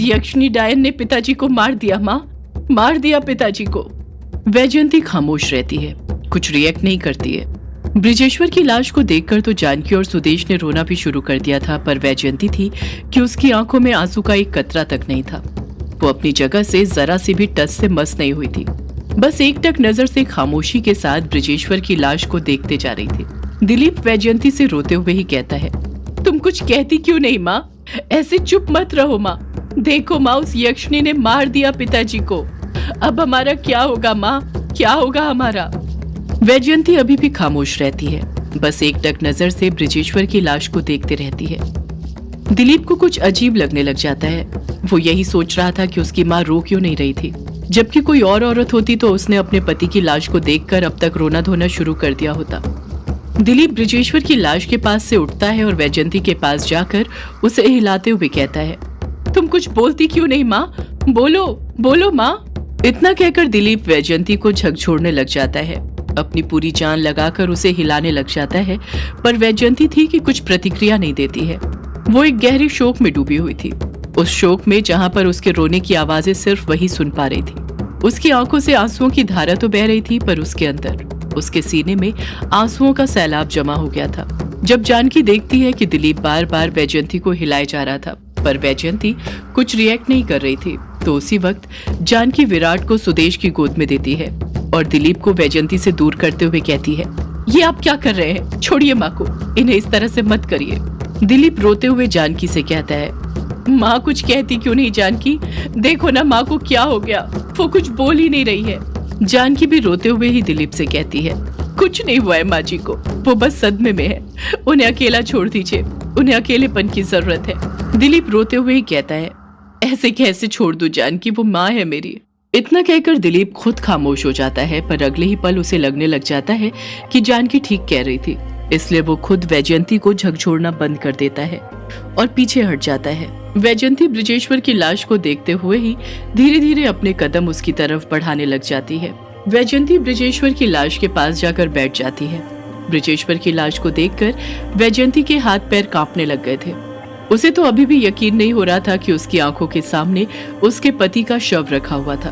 यक्षिणी डायन ने पिताजी को मार दिया माँ, मार दिया पिताजी को। वैजयंती खामोश रहती है, कुछ रिएक्ट नहीं करती है। ब्रिजेश्वर की लाश को देखकर तो जानकी और सुदेश ने रोना भी शुरू कर दिया था, पर वैजयंती थी कि उसकी आंखों में आंसू का एक कतरा तक नहीं था। वो अपनी जगह से जरा सी भी टस से मस नहीं हुई थी, बस एकटक नजर से खामोशी के साथ ब्रिजेश्वर की लाश को देखते जा रही थी। दिलीप वैजयंती से रोते हुए ही कहता है, तुम कुछ कहती क्यों नहीं माँ? ऐसे चुप मत रहो माँ। देखो माँ, उस यक्षिणी ने मार दिया पिताजी को। अब हमारा क्या होगा माँ, क्या होगा हमारा? वैजयंती अभी भी खामोश रहती है, बस एकटक नजर से ब्रिजेश्वर की लाश को देखते रहती है। दिलीप को कुछ अजीब लगने लग जाता है। वो यही सोच रहा था कि उसकी माँ रो क्यों नहीं रही थी, जबकि कोई और औरत होती तो उसने अपने पति की लाश को देखकर अब तक रोना धोना शुरू कर दिया होता। दिलीप ब्रिजेश्वर की लाश के पास से उठता है और वैजयंती के पास जाकर उसे हिलाते हुए कहता है, तुम कुछ बोलती क्यों नहीं माँ? बोलो बोलो माँ। इतना कहकर दिलीप वैजयंती को झकझोरने लग जाता है, अपनी पूरी जान लगाकर उसे हिलाने लग जाता है, पर वैजयंती थी कि कुछ प्रतिक्रिया नहीं देती है। वो एक गहरी शोक में डूबी हुई थी, उस शोक में जहां पर उसके रोने की आवाजें सिर्फ वही सुन पा रही थी। उसकी आंखों से आंसुओं की धारा तो बह रही थी, पर उसके अंदर, उसके सीने में आंसुओं का सैलाब जमा हो गया था। जब जानकी देखती है कि दिलीप बार बार वैजयंती को हिलाए जा रहा था, पर वैजयंती कुछ रिएक्ट नहीं कर रही थी, तो उसी वक्त जानकी विराट को सुदेश की गोद में देती है और दिलीप को वैजयंती से दूर करते हुए कहती है, ये आप क्या कर रहे हैं? छोड़िए माँ को, इन्हें इस तरह से मत करिए। दिलीप रोते हुए जानकी से कहता है, माँ कुछ कहती क्यों नहीं जानकी? देखो ना माँ को क्या हो गया, वो कुछ बोल ही नहीं रही है। जानकी भी रोते हुए ही दिलीप से कहती है, कुछ नहीं हुआ है माँ जी को, वो बस सदमे में है, उन्हें अकेला छोड़ दीजिए, उन्हें अकेलेपन की जरूरत है। दिलीप रोते हुए ही कहता है, ऐसे कैसे छोड़ दूं जानकी, वो माँ है मेरी। इतना कहकर दिलीप खुद खामोश हो जाता है, पर अगले ही पल उसे लगने लग जाता है कि जानकी ठीक कह रही थी, इसलिए वो खुद वैजयंती को झकझोरना बंद कर देता है और पीछे हट जाता है। वैजयंती ब्रिजेश्वर की लाश को देखते हुए ही धीरे धीरे अपने कदम उसकी तरफ बढ़ाने लग जाती है। वैजयंती ब्रिजेश्वर की लाश के पास जाकर बैठ जाती है। ब्रिजेश्वर की लाश को देखकर वैजयंती के हाथ पैर कांपने लग गए थे। उसे तो अभी भी यकीन नहीं हो रहा था कि उसकी आंखों के सामने उसके पति का शव रखा हुआ था।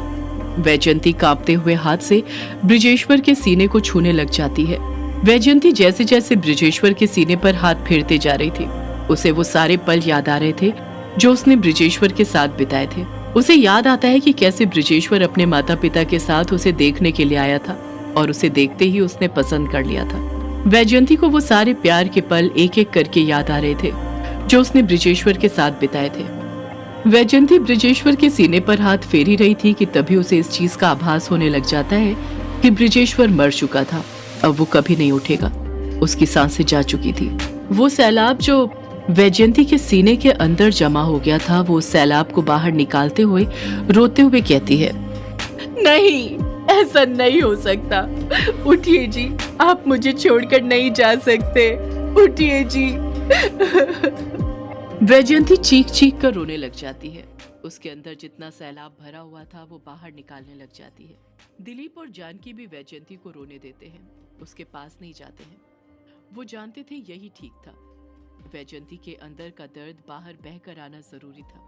वैजयंती कांपते हुए हाथ से ब्रिजेश्वर के सीने को छूने लग जाती है। वैजयंती जैसे जैसे ब्रिजेश्वर के सीने पर हाथ फेरते जा रही थी, उसे वो सारे पल याद आ रहे थे जो उसने ब्रिजेश्वर के साथ बिताए थे। उसे याद आता है कि कैसे ब्रिजेश्वर अपने माता पिता के साथ उसे देखने के लिए आया था और उसे देखते ही उसने पसंद कर लिया था। वैजयंती को वो सारे प्यार के पल एक एक करके याद आ रहे थे जो उसने ब्रिजेश्वर के साथ बिताए थे। वैजयंती ब्रिजेश्वर के सीने पर हाथ फेर ही रही थी कि तभी उसे इस चीज का आभास होने लग जाता है कि ब्रिजेश्वर मर चुका था, अब वो कभी नहीं उठेगा। उसकी सांसें जा चुकी थी। वो सैलाब जो वैजयंती के सीने के अंदर जमा हो गया था, वो सैलाब को बाहर निकालते हुए रोते हुए कहती है, नहीं, ऐसा नहीं हो सकता, उठिए जी, आप मुझे छोड़कर नहीं जा सकते, उठिए जी। वैजयंती चीख चीख कर रोने लग जाती है। उसके अंदर जितना सैलाब भरा हुआ था वो बाहर निकालने लग जाती है। दिलीप और जानकी भी वैजयंती को रोने देते हैं, उसके पास नहीं जाते हैं। वो जानते थे यही ठीक था। वैजयंती के अंदर का दर्द बाहर बहकर आना जरूरी था।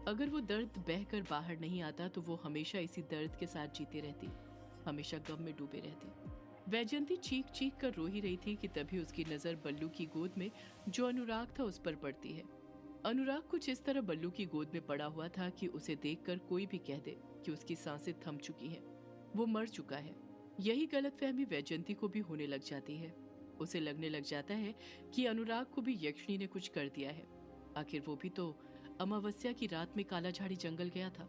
अगर वो दर्द बहकर बाहर नहीं आता तो वो हमेशा इसी दर्द के साथ जीती रहती, हमेशा गम में डूबे रहती। वैजयंती चीख चीख कर रो ही रही थी कि तभी उसकी नजर बल्लू की गोद में जो अनुराग था उस पर पड़ती है। अनुराग कुछ इस तरह बल्लू की गोद में पड़ा हुआ था कि उसे देखकर कोई भी कह दे कि उसकी सांसें थम चुकी हैं, वो मर चुका है। यही गलतफहमी वैजयंती को भी होने लग जाती है। उसे लगने लग जाता है कि अनुराग को भी यक्षिणी ने कुछ कर दिया है। आखिर वो भी तो अमावस्या की रात में काला झाड़ी जंगल गया था।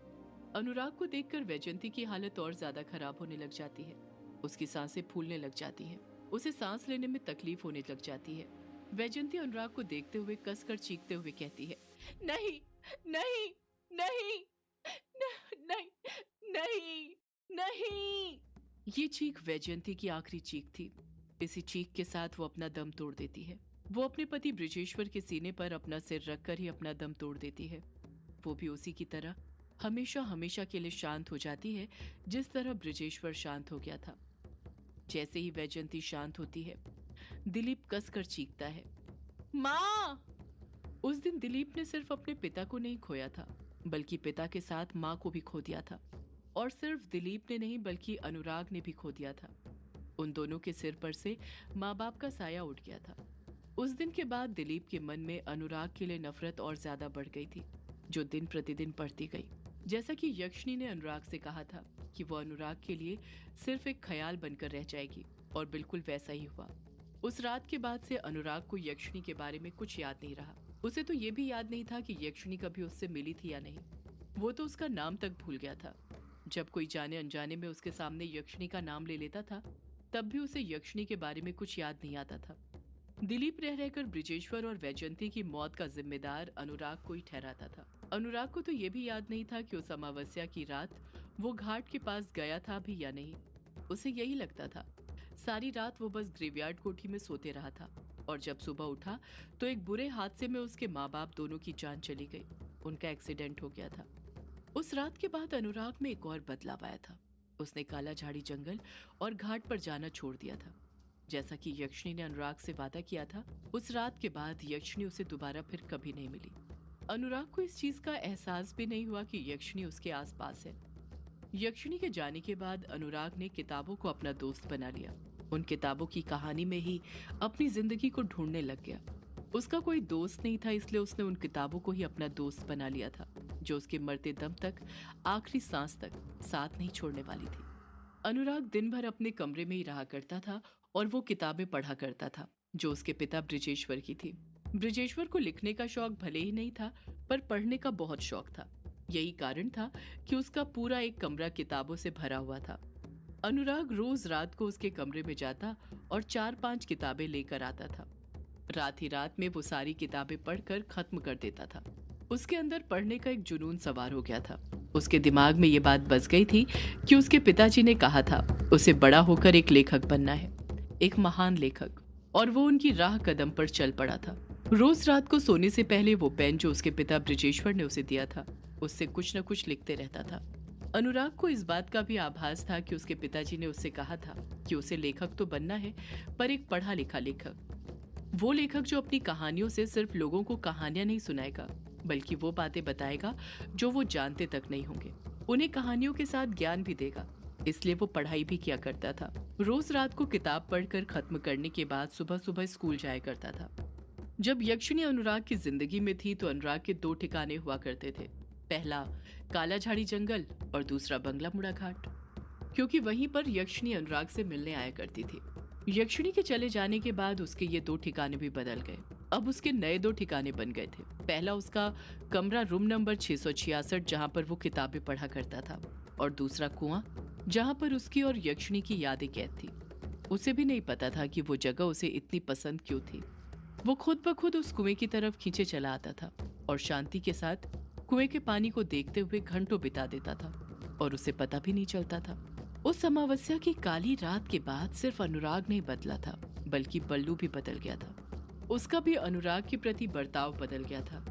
अनुराग को देखकर वैजयंती की हालत और ज्यादा खराब होने लग जाती है। उसकी सांसें फूलने लग जाती हैं, उसे सांस लेने में तकलीफ होने लग जाती है। वैजयंती अनुराग को देखते हुए कसकर चीखते हुए कहती है, नहीं नहीं नहीं नहीं नहीं नहीं। ये चीख वैजयंती की आखिरी चीख थी। इसी चीख के साथ वो अपना दम तोड़ देती है। वो अपने पति ब्रिजेश्वर के सीने पर अपना सिर रखकर ही अपना दम तोड़ देती है। वो भी उसी की तरह हमेशा हमेशा के लिए शांत हो जाती है जिस तरह ब्रिजेश्वर शांत हो गया था। जैसे ही वैजयंती शांत होती है, दिलीप कसकर चीखता है, माँ! उस दिन दिलीप ने सिर्फ अपने पिता को नहीं खोया था, बल्कि पिता के साथ माँ को भी खो दिया था। और सिर्फ दिलीप ने नहीं बल्कि अनुराग ने भी खो दिया था। उन दोनों के सिर पर से माँ बाप का साया उठ गया था। उस दिन के बाद दिलीप के मन में अनुराग के लिए नफरत और ज्यादा बढ़ गई थी, जो दिन प्रतिदिन बढ़ती गई। जैसा कि यक्षिनी ने अनुराग से कहा था कि वो अनुराग के लिए सिर्फ एक ख्याल बनकर रह जाएगी, और बिल्कुल वैसा ही हुआ। उस रात के बाद से अनुराग को यक्षिनी के बारे में कुछ याद नहीं रहा। उसे तो ये भी याद नहीं था कि यक्षिनी कभी उससे मिली थी या नहीं। वो तो उसका नाम तक भूल गया था। जब कोई जाने अनजाने में उसके सामने यक्षिनी का नाम ले लेता था, तब भी उसे यक्षिनी के बारे में कुछ याद नहीं आता था। दिलीप रह रहकर ब्रिजेश्वर और वैजयंती की मौत का जिम्मेदार अनुराग को ही ठहराता था। अनुराग को तो ये भी याद नहीं था कि उस अमावस्या की रात वो घाट के पास गया था भी या नहीं। उसे यही लगता था। सारी रात वो बस ग्रेवयार्ड कोठी में सोते रहा था, और जब सुबह उठा तो एक बुरे हादसे में उसके माँ बाप दोनों की जान चली गई। उनका एक्सीडेंट हो गया था। उस रात के बाद अनुराग में एक और बदलाव आया था। उसने काला झाड़ी जंगल और घाट पर जाना छोड़ दिया था। जैसा कि यक्षिनी ने अनुराग से वादा किया था, उस रात के बाद यक्षिनी उसे दोबारा फिर कभी नहीं मिली। अनुराग को इस चीज का एहसास भी नहीं हुआ कि यक्षिनी उसके आसपास है। यक्षिनी के जाने के बाद अनुराग ने किताबों को अपना दोस्त बना लिया। उन किताबों की कहानी में ही अपनी जिंदगी को ढूंढने लग गया। उसका कोई दोस्त नहीं था, इसलिए उसने उन किताबों को ही अपना दोस्त बना लिया था, जो उसके मरते दम तक, आखिरी सांस तक साथ नहीं छोड़ने वाली थी। अनुराग दिन भर अपने कमरे में ही रहा करता था और वो किताबें पढ़ा करता था, जो उसके पिता ब्रिजेश्वर की थी। ब्रिजेश्वर को लिखने का शौक भले ही नहीं था, पर पढ़ने का बहुत शौक था। यही कारण था कि उसका पूरा एक कमरा किताबों से भरा हुआ था। अनुराग रोज रात को उसके कमरे में जाता और 4-5 किताबें लेकर आता था। रात ही रात में वो सारी किताबें पढ़कर खत्म कर देता था। उसके अंदर पढ़ने का एक जुनून सवार हो गया था। उसके दिमाग में ये बात बस गई थी कि उसके पिताजी ने कहा था उसे बड़ा होकर एक लेखक बनना है, एक महान लेखक, और वो उनकी राह कदम पर चल पड़ा था। रोज रात को सोने से पहले वो पेन जो उसके पिता ब्रिजेश्वर ने उसे दिया था, उससे कुछ न कुछ लिखते रहता था। अनुराग को इस बात का भी आभास था कि उसके पिताजी ने उससे कहा था कि उसे लेखक तो बनना है, पर एक पढ़ा लिखा लेखक। वो लेखक जो अपनी कहानियों से सिर्फ लोगों को कहानियां नहीं सुनाएगा, बल्कि वो बातें बताएगा जो वो जानते तक नहीं होंगे। उन्हें कहानियों के साथ ज्ञान भी देगा। इसलिए वो पढ़ाई भी किया करता था। रोज रात को किताब पढ़कर खत्म करने के बाद सुबह सुबह स्कूल जाया करता था। जब यक्षिनी अनुराग की जिंदगी में थी तो अनुराग के 2 ठिकाने हुआ करते थे। पहला काला झाड़ी जंगल और दूसरा बंगला मुड़ा घाट, क्योंकि वहीं पर यक्षिनी अनुराग से मिलने आया करती थी। यक्षिनी के चले जाने के बाद उसके ये 2 ठिकाने भी बदल गए। अब उसके नए 2 ठिकाने बन गए थे। पहला उसका कमरा रूम नंबर 666, जहाँ पर वो किताबें पढ़ा करता था, और दूसरा कुआं, जहाँ पर उसकी और यक्षिनी की यादें कैद थी। उसे भी नहीं पता था कि वो जगह उसे इतनी पसंद क्यों थी। वो खुद ब खुद उस कुएं की तरफ खींचे चला आता था और शांति के साथ कुएं के पानी को देखते हुए घंटों बिता देता था, और उसे पता भी नहीं चलता था। उस अमावस्या की काली रात के बाद सिर्फ अनुराग नहीं बदला था, बल्कि बल्लू भी बदल गया था। उसका भी अनुराग के प्रति बर्ताव बदल गया था।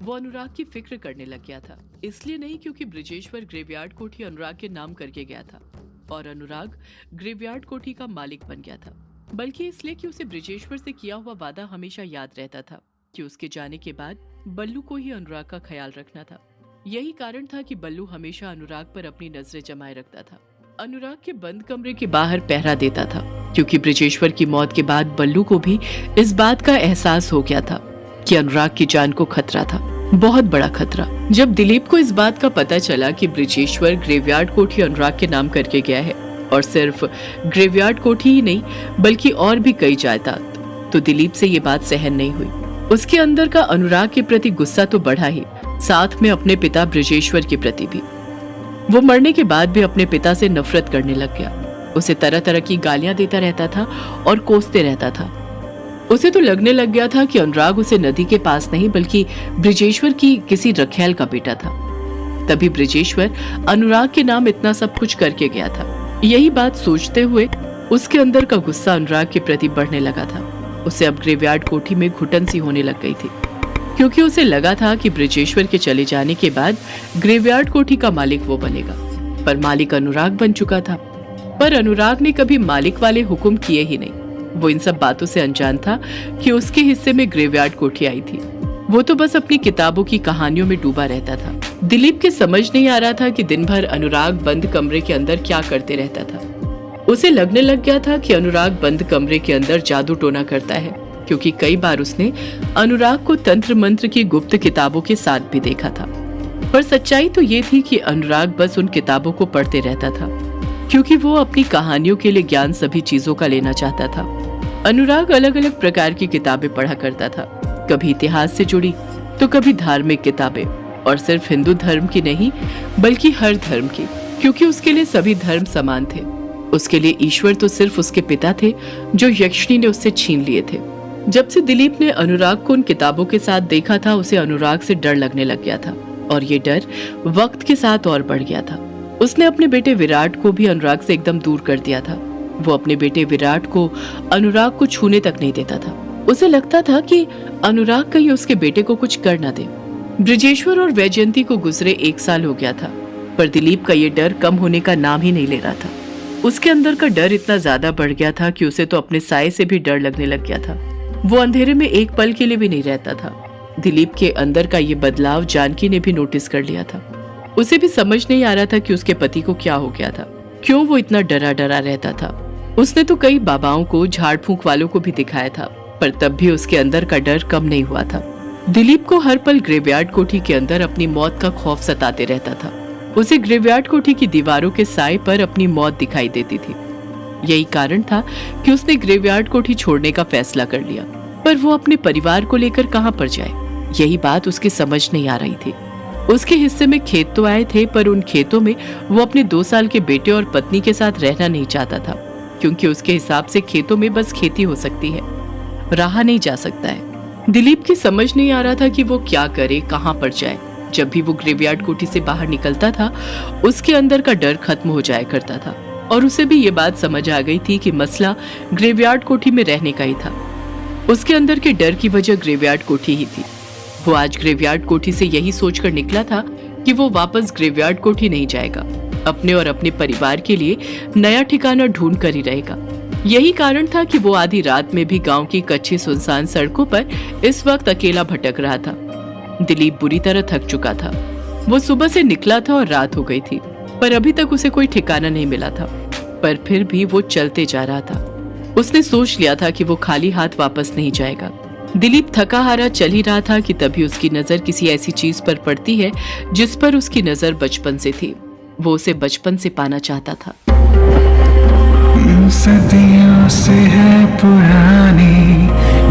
वो अनुराग की फिक्र करने लग गया था। इसलिए नहीं क्योंकि ब्रिजेश्वर ग्रेवयार्ड कोठी अनुराग के नाम करके गया था और अनुराग ग्रेवयार्ड कोठी का मालिक बन गया था, बल्कि इसलिए कि उसे ब्रिजेश्वर से किया हुआ वादा हमेशा याद रहता था कि उसके जाने के बाद बल्लू को ही अनुराग का ख्याल रखना था। यही कारण था कि बल्लू हमेशा अनुराग पर अपनी नजरें जमाए रखता था। अनुराग के बंद कमरे के बाहर पहरा देता था, क्योंकि ब्रिजेश्वर की मौत के बाद बल्लू को भी इस बात का एहसास हो गया था कि अनुराग की जान को खतरा था, बहुत बड़ा खतरा। जब दिलीप को इस बात का पता चला कि ब्रिजेश्वर ग्रेवयार्ड कोठी अनुराग के नाम करके गया है, और सिर्फ ग्रेवयार्ड कोठी ही नहीं बल्कि और भी कई जायदाद, तो दिलीप से ये बात सहन नहीं हुई। उसके अंदर का अनुराग के प्रति गुस्सा तो बढ़ा ही, साथ में अपने पिता ब्रिजेश्वर के प्रति भी। वो मरने के बाद भी अपने पिता से नफरत करने लग गया। उसे तरह तरह की गालियां देता रहता था और कोसते रहता था। उसे तो लगने लग गया था कि अनुराग उसे नदी के पास नहीं बल्कि ब्रिजेश्वर की किसी रखैल का बेटा था। तभी ब्रिजेश्वर अनुराग के नाम इतना सब कुछ करके गया था। यही बात सोचते हुए उसके अंदर का गुस्सा अनुराग के प्रति बढ़ने लगा था। उसे अब ग्रेवयार्ड कोठी में घुटन सी होने लग गई थी, क्योंकि उसे लगा था कि ब्रिजेश्वर के चले जाने के बाद ग्रेवयार्ड कोठी का मालिक वो बनेगा, पर मालिक अनुराग बन चुका था। पर अनुराग ने कभी मालिक वाले हुक्म किए ही नहीं। वो इन सब बातों से अनजान था कि उसके हिस्से में ग्रेवयार्ड कोठी आई थी। वो तो बस अपनी किताबों की कहानियों में डूबा रहता था। दिलीप के समझ नहीं आ रहा था कि दिन भर अनुराग बंद कमरे के अंदर क्या करते रहता था। उसे लगने लग गया था कि अनुराग बंद कमरे के अंदर जादू टोना करता है, क्योंकि कई बार उसने अनुराग को तंत्र मंत्र की गुप्त किताबों के साथ भी देखा था। पर सच्चाई तो ये थी कि अनुराग बस उन किताबों को पढ़ते रहता था, क्योंकि वो अपनी कहानियों के लिए ज्ञान सभी चीजों का लेना चाहता था। अनुराग अलग अलग प्रकार की किताबें पढ़ा करता था, कभी इतिहास से जुड़ी तो कभी धार्मिक किताबें, और सिर्फ हिंदू धर्म की नहीं बल्कि हर धर्म की, क्योंकि उसके लिए सभी धर्म समान थे। उसके लिए ईश्वर तो सिर्फ उसके पिता थे जो यक्षिणी ने उससे छीन लिए थे। जब से दिलीप ने अनुराग को उन किताबों के साथ देखा था, उसे अनुराग से डर लगने लग गया था, और ये डर वक्त के साथ और बढ़ गया था। उसने अपने बेटे विराट को भी अनुराग से एकदम दूर कर दिया था। वो अपने बेटे विराट को अनुराग को छूने तक नहीं देता था। उसे लगता था कि अनुराग कहीं उसके बेटे को कुछ कर न दे। ब्रिजेश्वर और वैजयंती को गुजरे 1 साल हो गया था, पर दिलीप का ये डर कम होने का नाम ही नहीं ले रहा था। उसके अंदर का डर इतना ज्यादा बढ़ गया था कि उसे तो अपने साये से भी डर लगने लग गया था। वो अंधेरे में एक पल के लिए भी नहीं रहता था। दिलीप के अंदर का ये बदलाव जानकी ने भी नोटिस कर लिया था। उसे भी समझ नहीं आ रहा था कि उसके पति को क्या हो गया था, क्यों वो इतना डरा डरा रहता था। उसने तो कई बाबाओं को, झाड़ फूंक वालों को भी दिखाया था, पर तब भी उसके अंदर का डर कम नहीं हुआ था। दिलीप को हर पल ग्रेवयार्ड कोठी के अंदर अपनी मौत का खौफ सताते रहता था। उसे ग्रेवयार्ड कोठी की दीवारों के साए पर अपनी मौत दिखाई देती थी। यही कारण था कि उसने ग्रेवयार्ड कोठी छोड़ने का फैसला कर लिया, पर वो अपने परिवार को लेकर कहां पर जाए, यही बात उसकी समझ नहीं आ रही थी। उसके हिस्से में खेत तो आए थे, पर उन खेतों में वो अपने 2 साल के बेटे और पत्नी के साथ रहना नहीं चाहता था, क्योंकि उसके हिसाब से खेतों में बस खेती हो सकती है, रहा नहीं जा सकता है। दिलीप की समझ नहीं आ रहा था कि वो क्या करे, कहां पर जाए। जब भी वो ग्रेवयार्ड कोठी से बाहर निकलता था, उसके अंदर का डर खत्म हो जाया करता था, और उसे भी ये बात समझ आ गई थी कि मसला ग्रेवयार्ड कोठी में रहने का ही था। उसके अंदर के डर की वजह ग्रेवयार्ड कोठी ही थी। वो आज ग्रेवयार्ड कोठी से यही सोचकर निकला था कि वो वापस ग्रेवयार्ड कोठी नहीं जाएगा, अपने और अपने परिवार के लिए नया ठिकाना ढूंढ कर ही रहेगा। यही कारण था कि वो आधी रात में भी गांव की कच्ची सुनसान सड़कों पर इस वक्त अकेला भटक रहा था। दिलीप बुरी तरह थक चुका था। वो सुबह से निकला था और रात हो गई थी, पर अभी तक उसे कोई ठिकाना नहीं मिला था। पर फिर भी वो चलते जा रहा था। उसने सोच लिया था कि वो खाली हाथ वापस नहीं जाएगा। दिलीप थका हारा चल ही रहा था कि तभी उसकी नजर किसी ऐसी चीज पर पड़ती है जिस पर उसकी नजर बचपन से थी। वो उसे बचपन से पाना चाहता था। सदियों से है पुरानी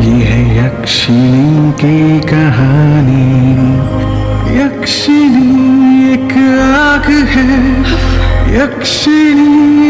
ये है यक्षिणी की कहानी। यक्षिणी एक आग है, यक्षिणी